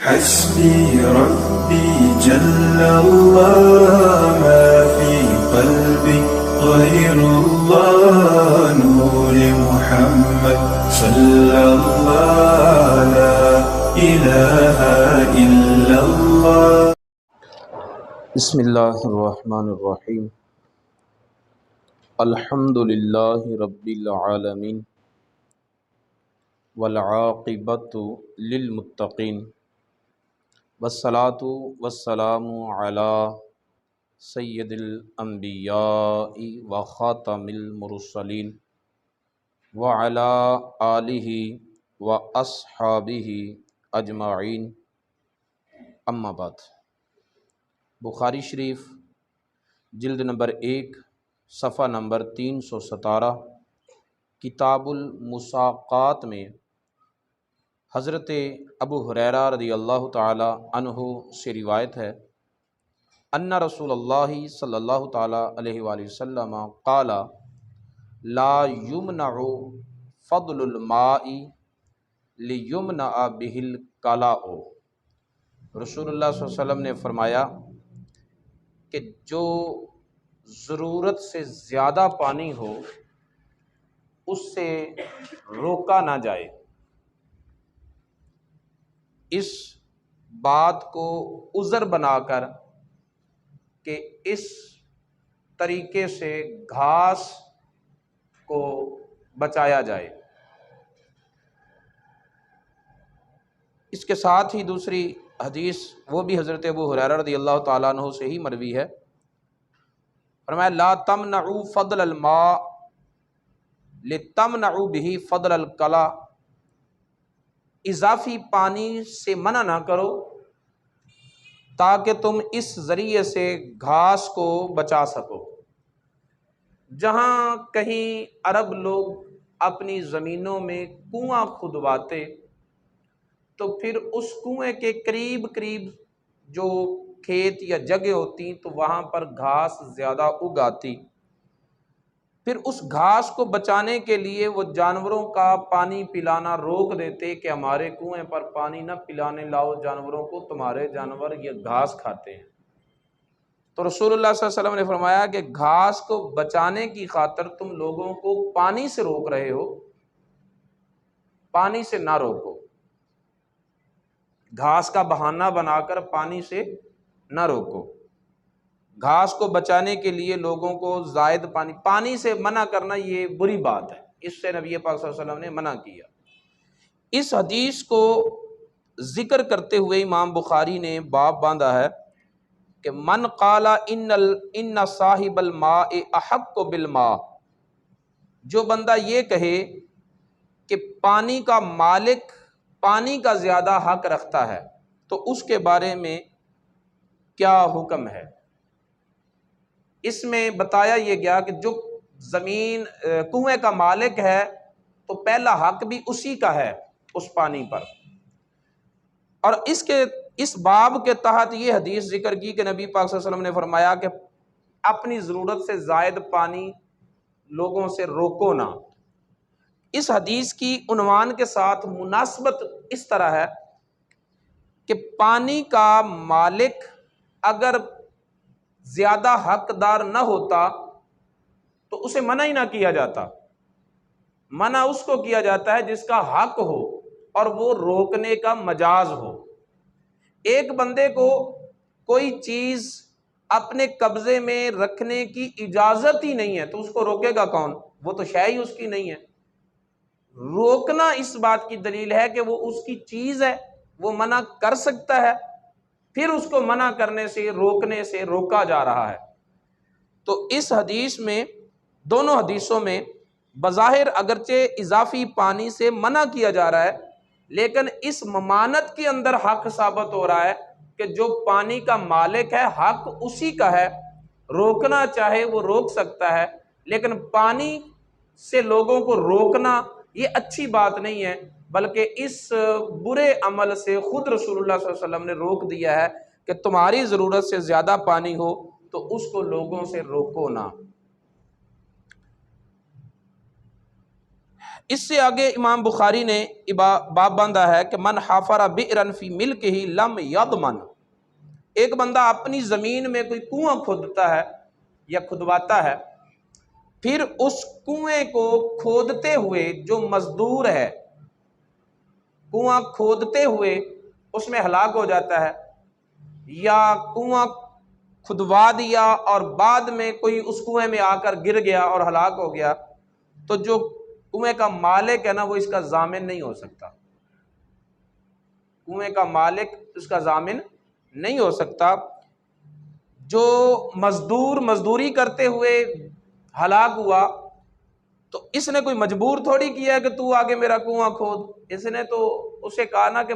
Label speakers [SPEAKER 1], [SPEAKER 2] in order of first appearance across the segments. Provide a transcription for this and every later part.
[SPEAKER 1] حسبي ربي جل الله ما في قلبي غير الله نور محمد صلى الله لا إله إلا الله.
[SPEAKER 2] بسم اللہ الرحمن الرحیم. الحمد للہ رب العالمین والعاقبۃ للمتقین والصلاۃ والسلام علی سید الانبیاء وخاتم المرسلین وعلی آلہ واصحابہ اجمعین. اما بعد. بخاری شریف جلد نمبر 1 صفحہ نمبر 317 کتاب المساقات میں حضرت ابو ہریرہ رضی اللہ تعالی عنہ سے روایت ہے ان رسول اللہ صلی اللہ تعالی علیہ وآلہ وسلم قال لا یمنع فضل الماء لیمنع بہ الکلاء. رسول اللہ صلی اللہ علیہ وسلم نے فرمایا کہ جو ضرورت سے زیادہ پانی ہو اس سے روکا نہ جائے. اس بات کو عذر بنا کر کہ اس طریقے سے گھاس کو بچایا جائے. اس کے ساتھ ہی دوسری حدیث وہ بھی حضرت ابو ہریرہ رضی اللہ تعالیٰ عنہ سے ہی مروی ہے. فرمایا لا تمنعوا فضل الماء لتمنعوا به فضل الکلاء. اضافی پانی سے منع نہ کرو تاکہ تم اس ذریعے سے گھاس کو بچا سکو. جہاں کہیں عرب لوگ اپنی زمینوں میں کنواں کھدواتے تو پھر اس کنویں کے قریب جو کھیت یا جگہ ہوتی تو وہاں پر گھاس زیادہ اگاتی. پھر اس گھاس کو بچانے کے لیے وہ جانوروں کا پانی پلانا روک دیتے کہ ہمارے کنویں پر پانی نہ پلانے لاؤ جانوروں کو، تمہارے جانور یہ گھاس کھاتے ہیں. تو رسول اللہ صلی اللہ علیہ وسلم نے فرمایا کہ گھاس کو بچانے کی خاطر تم لوگوں کو پانی سے روک رہے ہو، پانی سے نہ روکو. گھاس کا بہانہ بنا کر پانی سے نہ روکو. گھاس کو بچانے کے لیے لوگوں کو زائد پانی سے منع کرنا یہ بری بات ہے. اس سے نبی پاک صلی اللہ علیہ وسلم نے منع کیا. اس حدیث کو ذکر کرتے ہوئے امام بخاری نے باب باندھا ہے کہ من قال ان صاحب الماء احق بالماء. جو بندہ یہ کہے کہ پانی کا مالک پانی کا زیادہ حق رکھتا ہے تو اس کے بارے میں کیا حکم ہے. اس میں بتایا یہ گیا کہ جو زمین کنویں کا مالک ہے تو پہلا حق بھی اسی کا ہے اس پانی پر. اور اس باب کے تحت یہ حدیث ذکر کی کہ نبی پاک صلی اللہ علیہ وسلم نے فرمایا کہ اپنی ضرورت سے زائد پانی لوگوں سے روکو نہ. اس حدیث کی عنوان کے ساتھ مناسبت اس طرح ہے کہ پانی کا مالک اگر زیادہ حقدار نہ ہوتا تو اسے منع ہی نہ کیا جاتا. منع اس کو کیا جاتا ہے جس کا حق ہو اور وہ روکنے کا مجاز ہو. ایک بندے کو کوئی چیز اپنے قبضے میں رکھنے کی اجازت ہی نہیں ہے تو اس کو روکے گا کون؟ وہ تو شے ہی اس کی نہیں ہے. روکنا اس بات کی دلیل ہے کہ وہ اس کی چیز ہے، وہ منع کر سکتا ہے، پھر اس کو منع کرنے سے روکنے سے روکا جا رہا ہے. تو اس حدیث میں دونوں حدیثوں میں بظاہر اگرچہ اضافی پانی سے منع کیا جا رہا ہے لیکن اس ممانعت کے اندر حق ثابت ہو رہا ہے کہ جو پانی کا مالک ہے حق اسی کا ہے. روکنا چاہے وہ روک سکتا ہے لیکن پانی سے لوگوں کو روکنا یہ اچھی بات نہیں ہے، بلکہ اس برے عمل سے خود رسول اللہ صلی اللہ علیہ وسلم نے روک دیا ہے کہ تمہاری ضرورت سے زیادہ پانی ہو تو اس کو لوگوں سے روکو نہ. اس سے آگے امام بخاری نے باب باندھا ہے کہ من حفر بئرا فی ملکہ لم یضمن، ایک بندہ اپنی زمین میں کوئی کنواں کھودتا ہے یا کھدواتا ہے، پھر اس کنویں کو کھودتے ہوئے جو مزدور ہے کنواں کھودتے ہوئے اس میں ہلاک ہو جاتا ہے، یا کنواں کھدوا دیا اور بعد میں کوئی اس کنویں میں آ کر گر گیا اور ہلاک ہو گیا، تو جو کنویں کا مالک ہے نا وہ اس کا ضامن نہیں ہو سکتا، کنویں کا مالک اس کا ضامن نہیں ہو سکتا۔ جو مزدور مزدوری کرتے ہوئے ہلاک ہوا تو اس نے کوئی مجبور تھوڑی کیا ہے کہ تو آگے میرا کنواں کھود، اس نے تو اسے کہا نا کہ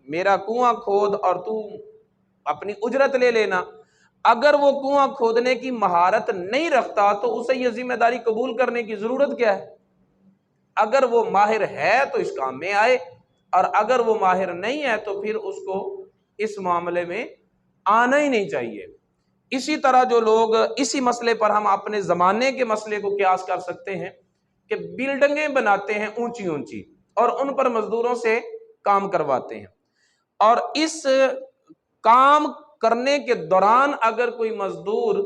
[SPEAKER 2] میرا کنواں کھود اور تو اپنی اجرت لے لینا۔ اگر وہ کنواں کھودنے کی مہارت نہیں رکھتا تو اسے یہ ذمہ داری قبول کرنے کی ضرورت کیا ہے؟ اگر وہ ماہر ہے تو اس کام میں آئے، اور اگر وہ ماہر نہیں ہے تو پھر اس کو اس معاملے میں آنا ہی نہیں چاہیے۔ اسی طرح جو لوگ اسی مسئلے پر ہم اپنے زمانے کے مسئلے کو قیاس کر سکتے ہیں کہ بلڈنگیں بناتے ہیں اونچی اونچی اور ان پر مزدوروں سے کام کرواتے ہیں، اور اس کام کرنے کے دوران اگر کوئی مزدور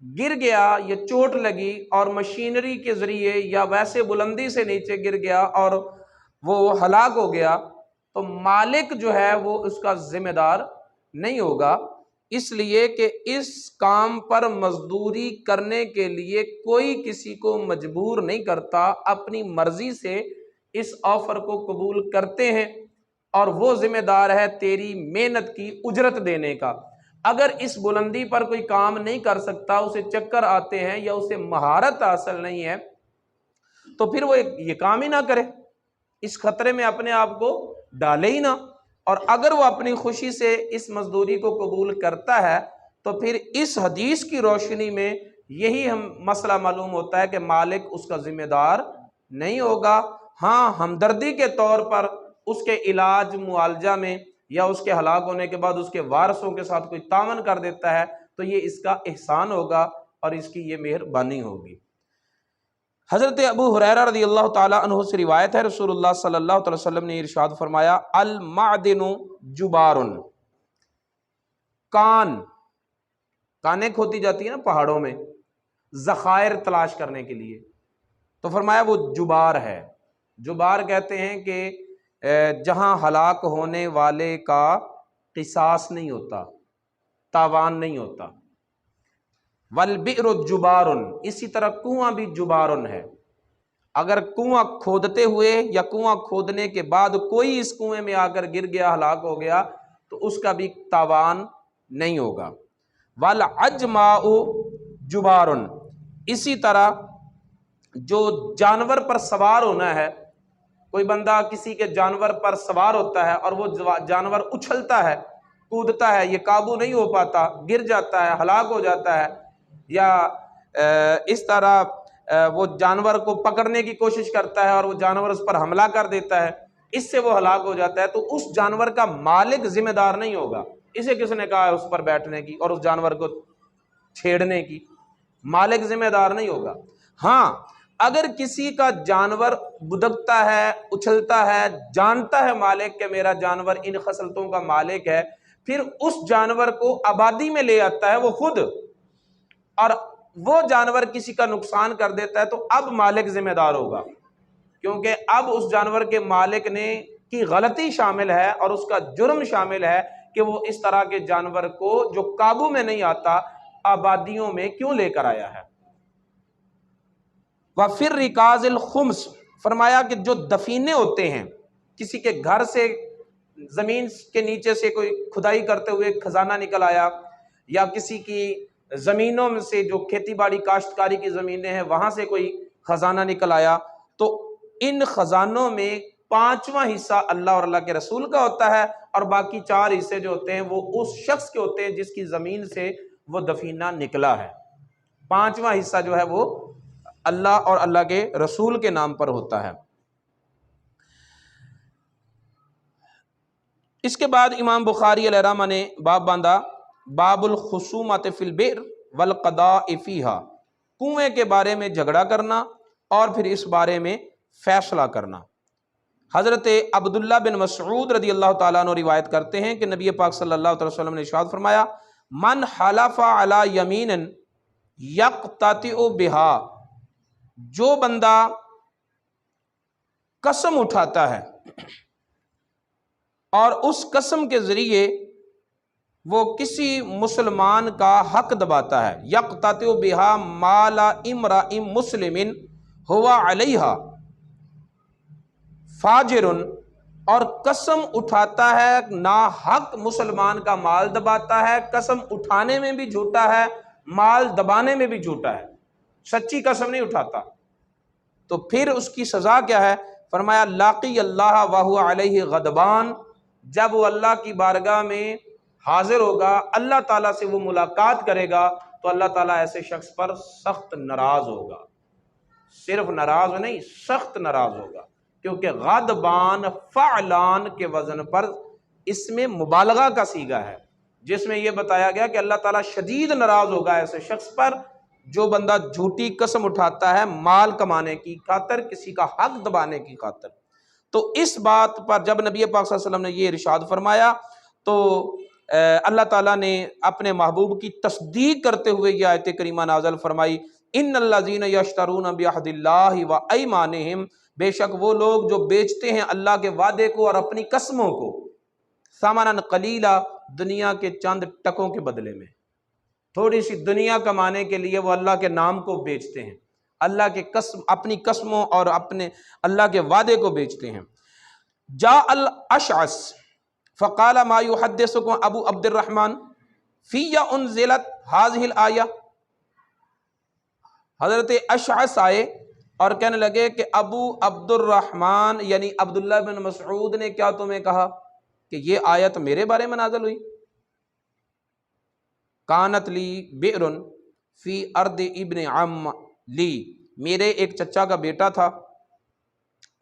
[SPEAKER 2] گر گیا یا چوٹ لگی اور مشینری کے ذریعے یا ویسے بلندی سے نیچے گر گیا اور وہ ہلاک ہو گیا تو مالک جو ہے وہ اس کا ذمہ دار نہیں ہوگا، اس لیے کہ اس کام پر مزدوری کرنے کے لیے کوئی کسی کو مجبور نہیں کرتا، اپنی مرضی سے اس آفر کو قبول کرتے ہیں، اور وہ ذمہ دار ہے تیری محنت کی اجرت دینے کا۔ اگر اس بلندی پر کوئی کام نہیں کر سکتا، اسے چکر آتے ہیں یا اسے مہارت حاصل نہیں ہے، تو پھر وہ یہ کام ہی نہ کرے، اس خطرے میں اپنے آپ کو ڈالے ہی نہ۔ اور اگر وہ اپنی خوشی سے اس مزدوری کو قبول کرتا ہے تو پھر اس حدیث کی روشنی میں یہی مسئلہ معلوم ہوتا ہے کہ مالک اس کا ذمہ دار نہیں ہوگا۔ ہاں، ہمدردی کے طور پر اس کے علاج معالجہ میں یا اس کے ہلاک ہونے کے بعد اس کے وارثوں کے ساتھ کوئی تعاون کر دیتا ہے تو یہ اس کا احسان ہوگا اور اس کی یہ مہربانی ہوگی۔ حضرت ابو ہریرہ رضی اللہ تعالیٰ عنہ سے روایت ہے، رسول اللہ صلی اللہ علیہ وسلم نے ارشاد فرمایا، المعدن جبار، کانیں کھودی جاتی ہیں نا پہاڑوں میں ذخائر تلاش کرنے کے لیے، تو فرمایا وہ جبار ہے۔ جبار کہتے ہیں کہ جہاں ہلاک ہونے والے کا قصاص نہیں ہوتا، تاوان نہیں ہوتا۔ والبئر جبار، اسی طرح کنواں بھی جبار ہے، اگر کنواں کھودتے ہوئے یا کنواں کھودنے کے بعد کوئی اس کنویں میں آ کر گر گیا، ہلاک ہو گیا، تو اس کا بھی تاوان نہیں ہوگا۔ والعجماء جبار، اسی طرح جو جانور پر سوار ہونا ہے، کوئی بندہ کسی کے جانور پر سوار ہوتا ہے اور وہ جانور اچھلتا ہے، کودتا ہے، یہ قابو نہیں ہو پاتا، گر جاتا ہے، ہلاک ہو جاتا ہے، یا اس طرح وہ جانور کو پکڑنے کی کوشش کرتا ہے اور وہ جانور اس پر حملہ کر دیتا ہے، اس سے وہ ہلاک ہو جاتا ہے، تو اس جانور کا مالک ذمہ دار نہیں ہوگا۔ اسے کس نے کہا ہے اس پر بیٹھنے کی اور اس جانور کو چھیڑنے کی؟ مالک ذمہ دار نہیں ہوگا۔ ہاں، اگر کسی کا جانور بدکتا ہے، اچھلتا ہے، جانتا ہے مالک کہ میرا جانور ان خصلتوں کا مالک ہے، پھر اس جانور کو آبادی میں لے آتا ہے وہ خود، اور وہ جانور کسی کا نقصان کر دیتا ہے تو اب مالک ذمہ دار ہوگا، کیونکہ اب اس جانور کے مالک نے کی غلطی شامل ہے اور اس کا جرم شامل ہے کہ وہ اس طرح کے جانور کو جو قابو میں نہیں آتا آبادیوں میں کیوں لے کر آیا ہے۔ وَفِي الرِّكَازِ الْخُمْسِ، فرمایا کہ جو دفینے ہوتے ہیں، کسی کے گھر سے زمین کے نیچے سے کوئی کھدائی کرتے ہوئے خزانہ نکل آیا، یا کسی کی زمینوں میں سے جو کھیتی باڑی کاشتکاری کی زمینیں ہیں وہاں سے کوئی خزانہ نکل آیا، تو ان خزانوں میں 5واں حصہ اللہ اور اللہ کے رسول کا ہوتا ہے، اور باقی 4 حصے جو ہوتے ہیں وہ اس شخص کے ہوتے ہیں جس کی زمین سے وہ دفینہ نکلا ہے۔ 5واں حصہ جو ہے وہ اللہ اور اللہ کے رسول کے نام پر ہوتا ہے۔ اس کے بعد امام بخاری علیہ رحمہ نے باب باندھا، باب الخصومۃ فی البئر والقضاء فیہا، کنویں کے بارے میں جھگڑا کرنا اور پھر اس بارے میں فیصلہ کرنا۔ حضرت عبداللہ بن مسعود رضی اللہ تعالیٰ عنہ روایت کرتے ہیں کہ نبی پاک صلی اللہ علیہ وسلم نے ارشاد فرمایا من حلف علی یمین یقتطع بہا، جو بندہ قسم اٹھاتا ہے اور اس قسم کے ذریعے وہ کسی مسلمان کا حق دباتا ہے، یقتطع بہا مال امرئ مسلم ہوا علیہا فاجر، اور قسم اٹھاتا ہے ناحق مسلمان کا مال دباتا ہے، قسم اٹھانے میں بھی جھوٹا ہے، مال دبانے میں بھی جھوٹا ہے، سچی قسم نہیں اٹھاتا، تو پھر اس کی سزا کیا ہے؟ فرمایا لاقی اللہ وہو علیہ غضبان، جب وہ اللہ کی بارگاہ میں حاضر ہوگا، اللہ تعالیٰ سے وہ ملاقات کرے گا، تو اللہ تعالیٰ ایسے شخص پر سخت ناراض ہوگا، صرف ناراض نہیں، سخت ناراض ہوگا، کیونکہ غضبان فعلان کے وزن پر اس میں مبالغہ کا صیغہ ہے، جس میں یہ بتایا گیا کہ اللہ تعالیٰ شدید ناراض ہوگا ایسے شخص پر جو بندہ جھوٹی قسم اٹھاتا ہے مال کمانے کی خاطر، کسی کا حق دبانے کی خاطر۔ تو اس بات پر جب نبی پاک صلی اللہ علیہ وسلم نے یہ ارشاد فرمایا تو اللہ تعالیٰ نے اپنے محبوب کی تصدیق کرتے ہوئے یہ آیت کریمہ نازل فرمائی ان الذین یشترون بعہد اللہ وایمانہم، بے شک وہ لوگ جو بیچتے ہیں اللہ کے وعدے کو اور اپنی قسموں کو، ثمنا قلیلا، دنیا کے چند ٹکوں کے بدلے میں، تھوڑی سی دنیا کمانے کے لیے وہ اللہ کے نام کو بیچتے ہیں، اللہ کے قسم، اپنی قسموں اور اپنے اللہ کے وعدے کو بیچتے ہیں۔ جاء الاشعث فقال ما يحدثكم ابو عبد الرحمن فی انزلت هذه الآیہ، حضرت اشعث آئے اور کہنے لگے کہ ابو عبد الرحمن یعنی عبداللہ بن مسعود نے کیا تمہیں کہا کہ یہ آیت میرے بارے میں نازل ہوئی؟ کانت لی بئر فی ارض ابن عم لی، میرے ایک چچا کا بیٹا تھا،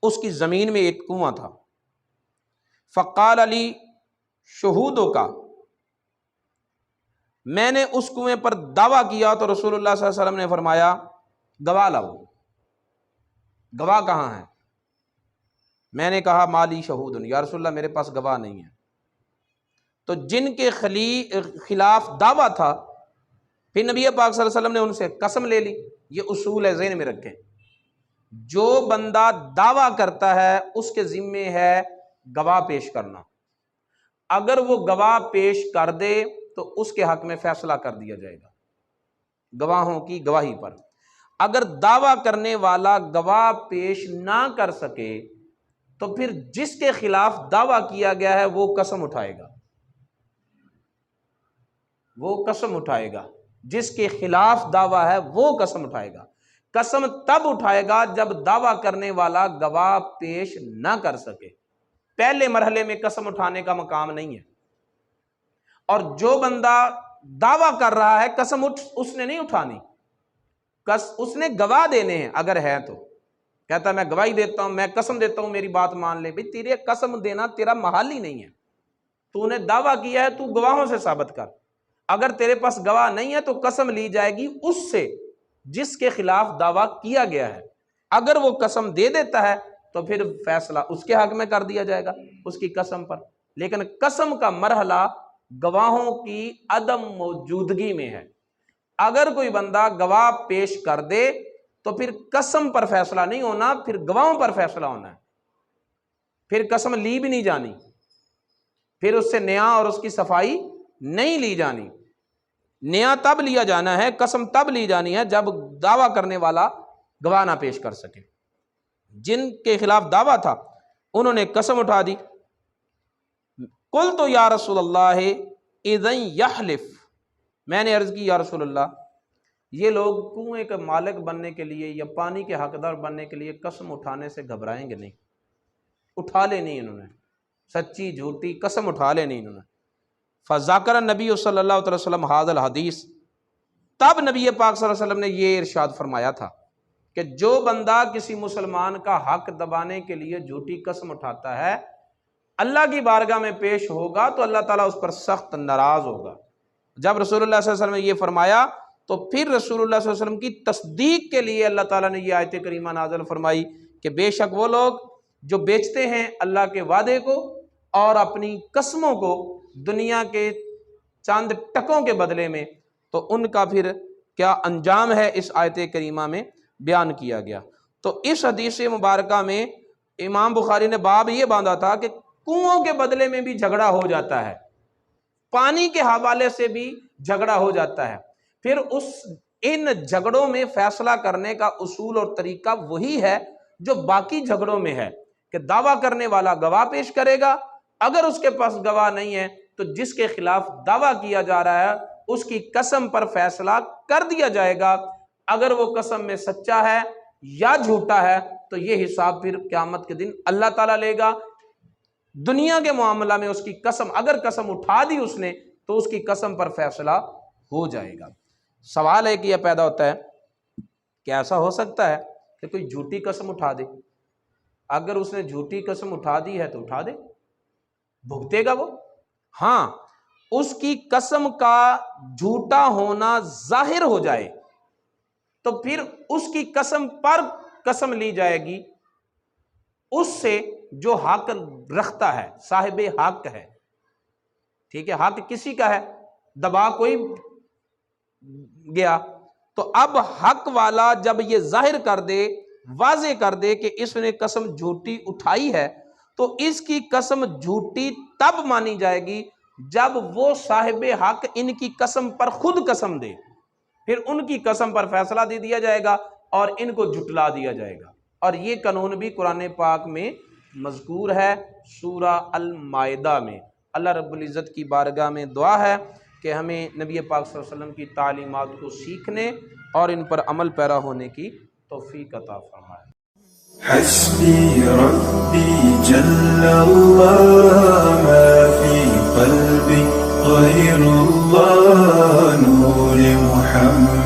[SPEAKER 2] اس کی زمین میں ایک کنواں تھا، فقال علی شہودوں کا، میں نے اس کنویں پر دعویٰ کیا تو رسول اللہ صلی اللہ علیہ وسلم نے فرمایا گواہ لاؤ، گواہ کہاں ہے؟ میں نے کہا مالی شہود، یا رسول اللہ میرے پاس گواہ نہیں ہے۔ تو جن کے خلاف دعویٰ تھا، پھر نبی پاک صلی اللہ علیہ وسلم نے ان سے قسم لے لی۔ یہ اصول ہے، ذہن میں رکھیں، جو بندہ دعویٰ کرتا ہے اس کے ذمے ہے گواہ پیش کرنا، اگر وہ گواہ پیش کر دے تو اس کے حق میں فیصلہ کر دیا جائے گا گواہوں کی گواہی پر۔ اگر دعویٰ کرنے والا گواہ پیش نہ کر سکے تو پھر جس کے خلاف دعویٰ کیا گیا ہے وہ قسم اٹھائے گا، وہ قسم اٹھائے گا، جس کے خلاف دعویٰ ہے وہ قسم اٹھائے گا۔ قسم تب اٹھائے گا جب دعویٰ کرنے والا گواہ پیش نہ کر سکے، پہلے مرحلے میں قسم اٹھانے کا مقام نہیں ہے۔ اور جو بندہ دعویٰ کر رہا ہے قسم اس نے نہیں اٹھانی، اس نے گواہ دینے ہیں، اگر ہے تو کہتا ہے میں گواہی دیتا ہوں، میں قسم دیتا ہوں میری بات مان لے، بھئی تیرے قسم دینا تیرا محل ہی نہیں ہے، تو نے دعویٰ کیا ہے، تو گواہوں سے ثابت کر۔ اگر تیرے پاس گواہ نہیں ہے تو قسم لی جائے گی اس سے جس کے خلاف دعویٰ کیا گیا ہے، اگر وہ قسم دے دیتا ہے تو پھر فیصلہ اس کے حق میں کر دیا جائے گا اس کی قسم پر، لیکن قسم کا مرحلہ گواہوں کی عدم موجودگی میں ہے۔ اگر کوئی بندہ گواہ پیش کر دے تو پھر قسم پر فیصلہ نہیں ہونا، پھر گواہوں پر فیصلہ ہونا ہے، پھر قسم لی بھی نہیں جانی، پھر اس سے نیا اور اس کی صفائی نہیں لی جانی۔ نیا تب لیا جانا ہے، قسم تب لی جانی ہے جب دعویٰ کرنے والا گواہ نہ پیش کر سکے۔ جن کے خلاف دعویٰ تھا انہوں نے قسم اٹھا دی۔ قلت یا رسول اللہ اذن یحلف، میں نے عرض کی یا رسول اللہ یہ لوگ کنویں کے مالک بننے کے لیے یا پانی کے حقدار بننے کے لیے قسم اٹھانے سے گھبرائیں گے نہیں؟ اٹھا لینی انہوں نے، سچی جھوٹی قسم اٹھا لینی انہوں نے۔ فذاکر نبی صلی اللہ علیہ وسلم ھذا الحدیث، تب نبی پاک صلی اللہ علیہ وسلم نے یہ ارشاد فرمایا تھا کہ جو بندہ کسی مسلمان کا حق دبانے کے لیے جھوٹی قسم اٹھاتا ہے، اللہ کی بارگاہ میں پیش ہوگا تو اللہ تعالیٰ اس پر سخت ناراض ہوگا۔ جب رسول اللہ صلی اللہ علیہ وسلم نے یہ فرمایا تو پھر رسول اللہ صلی اللہ علیہ وسلم کی تصدیق کے لیے اللہ تعالیٰ نے یہ آیت کریمہ نازل فرمائی کہ بے شک وہ لوگ جو بیچتے ہیں اللہ کے وعدے کو اور اپنی قسموں کو دنیا کے چاند ٹکوں کے بدلے میں، تو ان کا پھر کیا انجام ہے اس آیت کریمہ میں بیان کیا گیا۔ تو اس حدیث مبارکہ میں امام بخاری نے باب یہ باندھا تھا کہ کنووں کے بدلے میں بھی جھگڑا ہو جاتا ہے، پانی کے حوالے سے بھی جھگڑا ہو جاتا ہے، پھر ان جھگڑوں میں فیصلہ کرنے کا اصول اور طریقہ وہی ہے جو باقی جھگڑوں میں ہے کہ دعویٰ کرنے والا گواہ پیش کرے گا، اگر اس کے پاس گواہ نہیں ہے تو جس کے خلاف دعویٰ کیا جا رہا ہے اس کی قسم پر فیصلہ کر دیا جائے گا، اگر وہ قسم میں سچا ہے یا جھوٹا ہے تو یہ حساب پھر قیامت کے دن اللہ تعالیٰ لے گا۔ دنیا کے معاملہ میں اس کی قسم، اگر قسم اٹھا دی اس نے تو اس کی قسم پر فیصلہ ہو جائے گا۔ سوال ہے کہ یہ پیدا ہوتا ہے کہ ایسا ہو سکتا ہے کہ کوئی جھوٹی قسم اٹھا دے؟ اگر اس نے جھوٹی قسم اٹھا دی ہے تو اٹھا دے، بھگتے گا وہ۔ ہاں، اس کی قسم کا جھوٹا ہونا ظاہر ہو جائے تو پھر اس کی قسم پر قسم لی جائے گی اس سے جو حق رکھتا ہے، صاحب حق ہے، ٹھیک ہے، حق کسی کا ہے، دبا کوئی گیا، تو اب حق والا جب یہ ظاہر کر دے، واضح کر دے کہ اس نے قسم جھوٹی اٹھائی ہے، تو اس کی قسم جھوٹی تب مانی جائے گی جب وہ صاحب حق ان کی قسم پر خود قسم دے، پھر ان کی قسم پر فیصلہ دے دیا جائے گا اور ان کو جھٹلا دیا جائے گا۔ اور یہ قانون بھی قرآن پاک میں مذکور ہے سورہ المائدہ میں۔ اللہ رب العزت کی بارگاہ میں دعا ہے کہ ہمیں نبی پاک صلی اللہ علیہ وسلم کی تعلیمات کو سیکھنے اور ان پر عمل پیرا ہونے کی توفیق عطا فرمائے۔
[SPEAKER 1] حسبی ربی جل اللہ ما فی قلبی غیر اللہ نور محمد